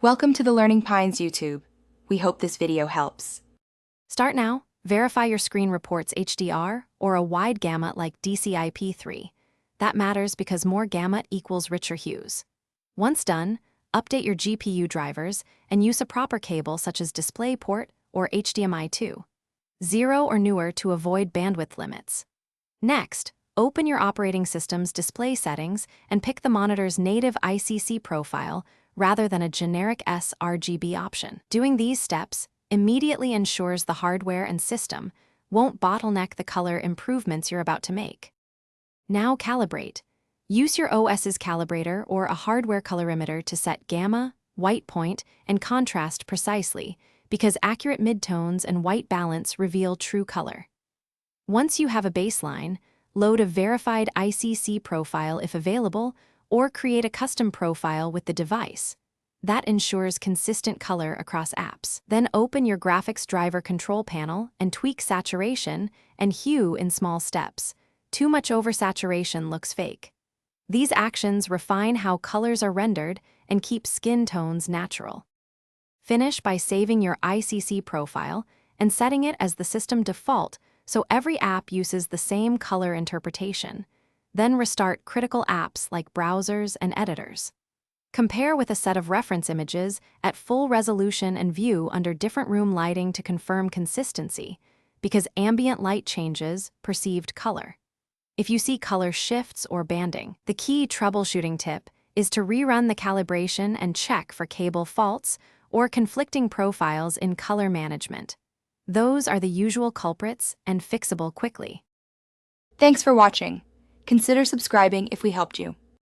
Welcome to the Learning Pines YouTube. We hope this video helps. Start now. Verify your screen reports HDR or a wide gamut like DCI-P3. That matters because more gamut equals richer hues. Once done, update your GPU drivers and use a proper cable such as DisplayPort or HDMI 2.0 or newer to avoid bandwidth limits. Next, open your operating system's display settings and pick the monitor's native ICC profile rather than a generic sRGB option. Doing these steps immediately ensures the hardware and system won't bottleneck the color improvements you're about to make. Now calibrate. Use your OS's calibrator or a hardware colorimeter to set gamma, white point, and contrast precisely, because accurate midtones and white balance reveal true color. Once you have a baseline, load a verified ICC profile if available, or create a custom profile with the device. That ensures consistent color across apps. Then open your graphics driver control panel and tweak saturation and hue in small steps. Too much oversaturation looks fake. These actions refine how colors are rendered and keep skin tones natural. Finish by saving your ICC profile and setting it as the system default so every app uses the same color interpretation. Then restart critical apps like browsers and editors. Compare with a set of reference images at full resolution and view under different room lighting to confirm consistency, because ambient light changes perceived color. If you see color shifts or banding, the key troubleshooting tip is to rerun the calibration and check for cable faults or conflicting profiles in color management. Those are the usual culprits and fixable quickly. Thanks for watching. Consider subscribing if we helped you.